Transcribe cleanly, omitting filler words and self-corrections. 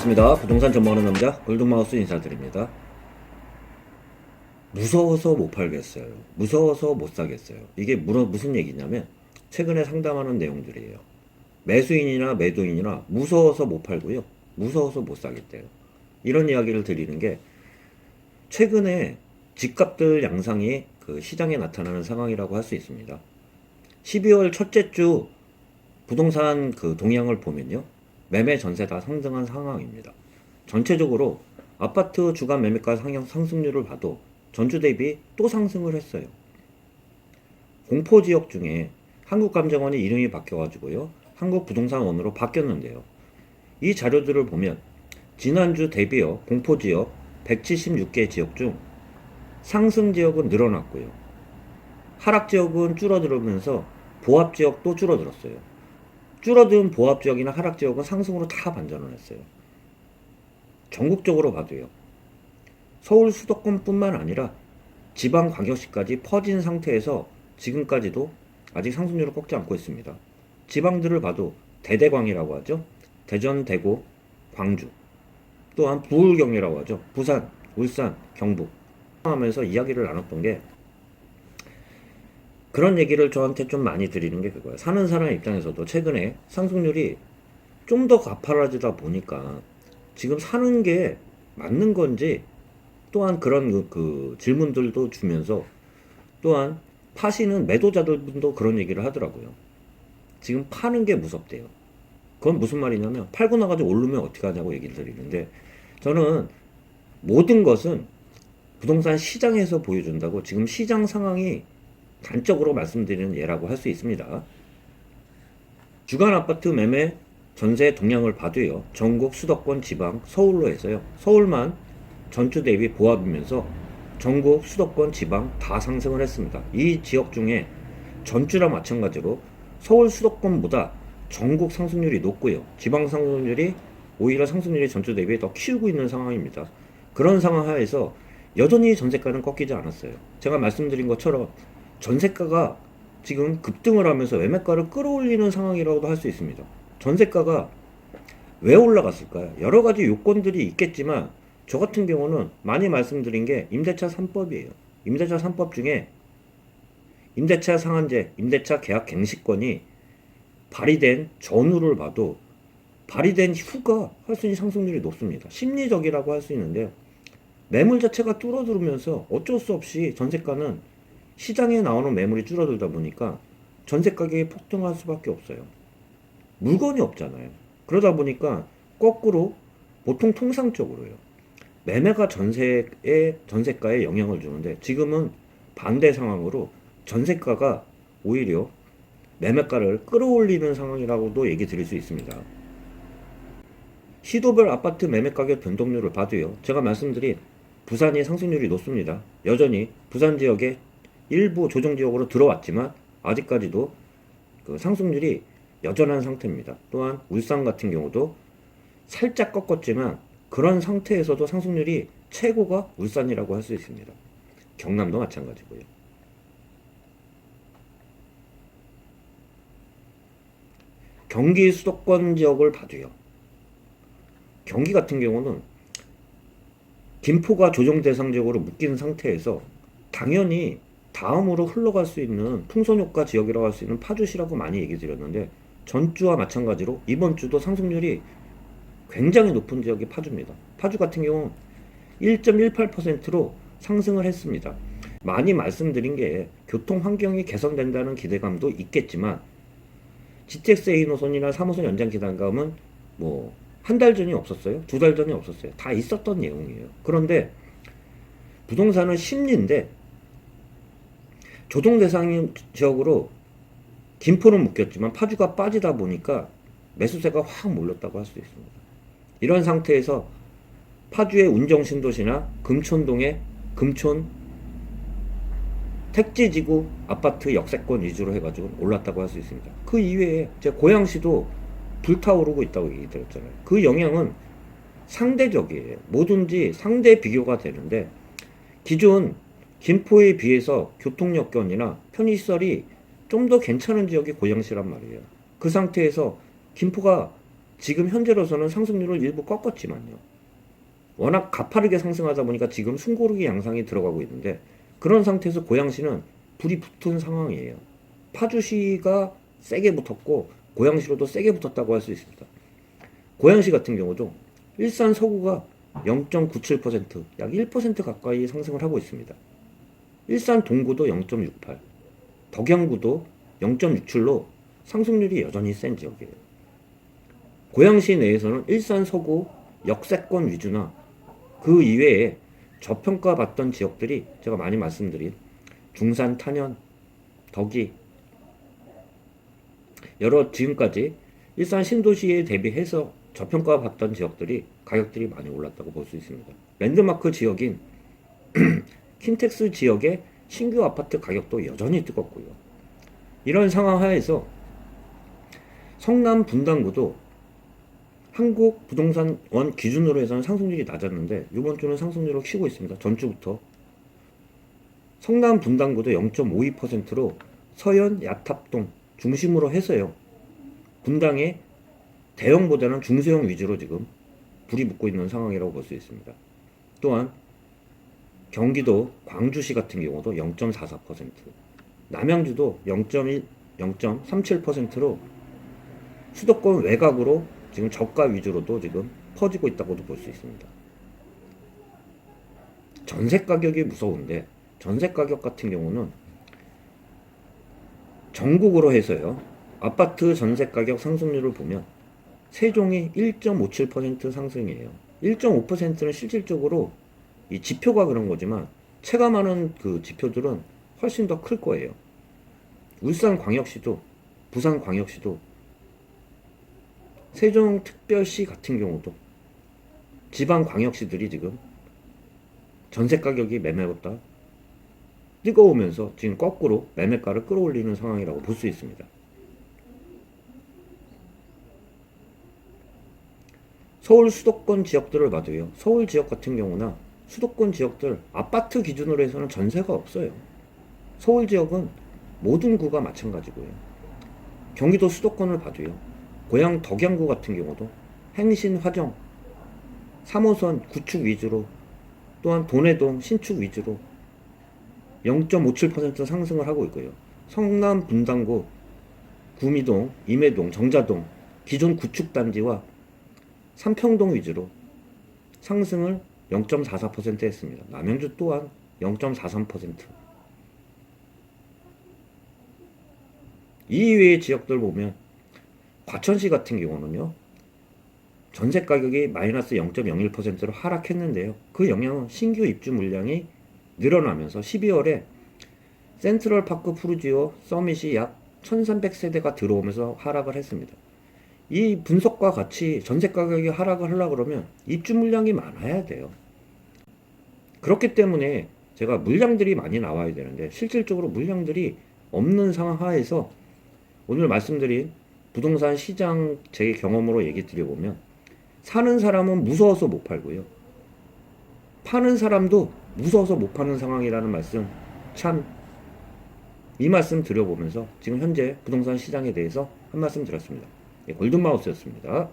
반갑습니다. 부동산 전망하는 남자 골든마우스 인사드립니다. 무서워서 못 팔겠어요. 무서워서 못 사겠어요. 이게 무슨 얘기냐면 최근에 상담하는 내용들이에요. 매수인이나 매도인이나 무서워서 못 팔고요. 무서워서 못 사겠대요. 이런 이야기를 드리는 게 최근에 집값들 양상이 그 시장에 나타나는 상황이라고 할 수 있습니다. 12월 첫째 주 부동산 그 동향을 보면요. 매매 전세 다 상승한 상황입니다. 전체적으로 아파트 주간 매매가 상승률을 봐도 전주 대비 또 상승을 했어요. 공포 지역 중에 한국감정원이 이름이 바뀌어가지고요. 한국부동산원으로 바뀌었는데요. 이 자료들을 보면 지난주 대비요. 공포 지역 176개 지역 중 상승 지역은 늘어났고요. 하락 지역은 줄어들면서 보합 지역도 줄어들었어요. 줄어든 보합 지역이나 하락 지역은 상승으로 다 반전을 했어요. 전국적으로 봐도요. 서울 수도권뿐만 아니라 지방광역시까지 퍼진 상태에서 지금까지도 아직 상승률을 꺾지 않고 있습니다. 지방들을 봐도 대대광이라고 하죠. 대전, 대구, 광주, 또한 부울경이라고 하죠. 부산, 울산, 경북 하면서 이야기를 나눴던 게 그런 얘기를 저한테 좀 많이 드리는 게 그거예요. 사는 사람 입장에서도 최근에 상승률이 좀 더 가파라지다 보니까 지금 사는 게 맞는 건지 또한 그런 그 질문들도 주면서 또한 파시는 매도자들도 그런 얘기를 하더라고요. 지금 파는 게 무섭대요. 그건 무슨 말이냐면 팔고 나가지고 오르면 어떻게 하냐고 얘기를 드리는데 저는 모든 것은 부동산 시장에서 보여준다고 지금 시장 상황이 단적으로 말씀드리는 예라고 할 수 있습니다. 주간 아파트 매매 전세 동향을 봐도요. 전국 수도권 지방 서울로 해서요. 서울만 전주 대비 보합이면서 전국 수도권 지방 다 상승을 했습니다. 이 지역 중에 전주랑 마찬가지로 서울 수도권보다 전국 상승률이 높고요. 지방 상승률이 오히려 상승률이 전주 대비 더 키우고 있는 상황입니다. 그런 상황 하에서 여전히 전세가는 꺾이지 않았어요. 제가 말씀드린 것처럼 전세가가 지금 급등을 하면서 매매가를 끌어올리는 상황이라고도 할 수 있습니다. 전세가가 왜 올라갔을까요? 여러 가지 요건들이 있겠지만 저 같은 경우는 많이 말씀드린 게 임대차 3법이에요. 임대차 3법 중에 임대차 상한제, 임대차 계약 갱신권이 발의된 전후를 봐도 발의된 후가 훨씬 상승률이 높습니다. 심리적이라고 할 수 있는데요. 매물 자체가 줄어들면서 어쩔 수 없이 전세가는 시장에 나오는 매물이 줄어들다 보니까 전세 가격이 폭등할 수밖에 없어요. 물건이 없잖아요. 그러다 보니까 거꾸로 보통 통상적으로요. 매매가 전세가에 영향을 주는데 지금은 반대 상황으로 전세가가 오히려 매매가를 끌어올리는 상황이라고도 얘기 드릴 수 있습니다. 시도별 아파트 매매가격 변동률을 봐도요. 제가 말씀드린 부산이 상승률이 높습니다. 여전히 부산 지역에 일부 조정 지역으로 들어왔지만 아직까지도 그 상승률이 여전한 상태입니다. 또한 울산 같은 경우도 살짝 꺾었지만 그런 상태에서도 상승률이 최고가 울산이라고 할 수 있습니다. 경남도 마찬가지고요. 경기 수도권 지역을 봐도요. 경기 같은 경우는 김포가 조정 대상 지역으로 묶인 상태에서 당연히 다음으로 흘러갈 수 있는 풍선효과 지역이라고 할 수 있는 파주시라고 많이 얘기 드렸는데 전주와 마찬가지로 이번 주도 상승률이 굉장히 높은 지역이 파주입니다. 파주 같은 경우 1.18%로 상승을 했습니다. 많이 말씀드린 게 교통 환경이 개선된다는 기대감도 있겠지만 GTX A 노선이나 3호선 연장 기대감은 뭐 한 달 전이 없었어요. 두 달 전이 없었어요. 다 있었던 내용이에요. 그런데 부동산은 심리인데 조정 대상 지역으로 김포는 묶였지만 파주가 빠지다 보니까 매수세가 확 몰렸다고 할 수 있습니다. 이런 상태에서 파주의 운정신도시나 금촌동의 금촌 택지지구 아파트 역세권 위주로 해가지고 올랐다고 할 수 있습니다. 그 이외에 제 고양시도 불타오르고 있다고 얘기 드렸잖아요. 그 영향은 상대적이에요. 뭐든지 상대 비교가 되는데 기존 김포에 비해서 교통여건이나 편의시설이 좀 더 괜찮은 지역이 고양시란 말이에요. 그 상태에서 김포가 지금 현재로서는 상승률을 일부 꺾었지만요. 워낙 가파르게 상승하다 보니까 지금 숨고르기 양상이 들어가고 있는데, 그런 상태에서 고양시는 불이 붙은 상황이에요. 파주시가 세게 붙었고 고양시로도 세게 붙었다고 할 수 있습니다. 고양시 같은 경우도 일산 서구가 0.97%, 약 1% 가까이 상승을 하고 있습니다. 일산 동구도 0.68, 덕양구도 0.67로 상승률이 여전히 센 지역이에요. 고양시 내에서는 일산 서구 역세권 위주나 그 이외에 저평가받던 지역들이 제가 많이 말씀드린 중산, 탄현, 덕이, 여러 지금까지 일산 신도시에 대비해서 저평가받던 지역들이 가격들이 많이 올랐다고 볼 수 있습니다. 랜드마크 지역인 킨텍스 지역의 신규 아파트 가격도 여전히 뜨겁고요. 이런 상황 하에서 성남 분당구도 한국 부동산원 기준으로 해서는 상승률이 낮았는데 이번 주는 상승률을 키고 있습니다. 전주부터 성남 분당구도 0.52%로 서현 야탑동 중심으로 해서요. 분당의 대형보다는 중소형 위주로 지금 불이 붙고 있는 상황이라고 볼 수 있습니다. 또한 경기도 광주시 같은 경우도 0.44%, 남양주도 0.1, 0.37%로 수도권 외곽으로 지금 저가 위주로도 지금 퍼지고 있다고도 볼 수 있습니다. 전세 가격이 무서운데, 전세 가격 같은 경우는 전국으로 해서요. 아파트 전세 가격 상승률을 보면 세종이 1.57% 상승이에요. 1.5%는 실질적으로 이 지표가 그런 거지만 체감하는 그 지표들은 훨씬 더 클 거예요. 울산광역시도, 부산광역시도, 세종특별시 같은 경우도 지방광역시들이 지금 전세 가격이 매매보다 뜨거우면서 지금 거꾸로 매매가를 끌어올리는 상황이라고 볼 수 있습니다. 서울 수도권 지역들을 봐도요. 서울 지역 같은 경우나 수도권 지역들 아파트 기준으로 해서는 전세가 없어요. 서울 지역은 모든 구가 마찬가지고요. 경기도 수도권을 봐도요. 고양 덕양구 같은 경우도 행신, 화정, 3호선 구축 위주로, 또한 돈해동 신축 위주로 0.57% 상승을 하고 있고요. 성남 분당구, 구미동, 임해동, 정자동 기존 구축 단지와 삼평동 위주로 상승을 0.44% 했습니다. 남양주 또한 0.43%. 이 이외의 지역들 보면 과천시 같은 경우는요. 전세 가격이 마이너스 0.01%로 하락했는데요. 그 영향은 신규 입주 물량이 늘어나면서 12월에 센트럴파크 푸르지오 서밋이 약 1300세대가 들어오면서 하락을 했습니다. 이 분석과 같이 전세 가격이 하락을 하려고 그러면 입주 물량이 많아야 돼요. 그렇기 때문에 제가 물량들이 많이 나와야 되는데 실질적으로 물량들이 없는 상황 하에서 오늘 말씀드린 부동산 시장 제 경험으로 얘기 드려보면 사는 사람은 무서워서 못 팔고요. 파는 사람도 무서워서 못 파는 상황이라는 말씀, 참 이 말씀 드려보면서 지금 현재 부동산 시장에 대해서 한 말씀 드렸습니다. 골든마우스였습니다.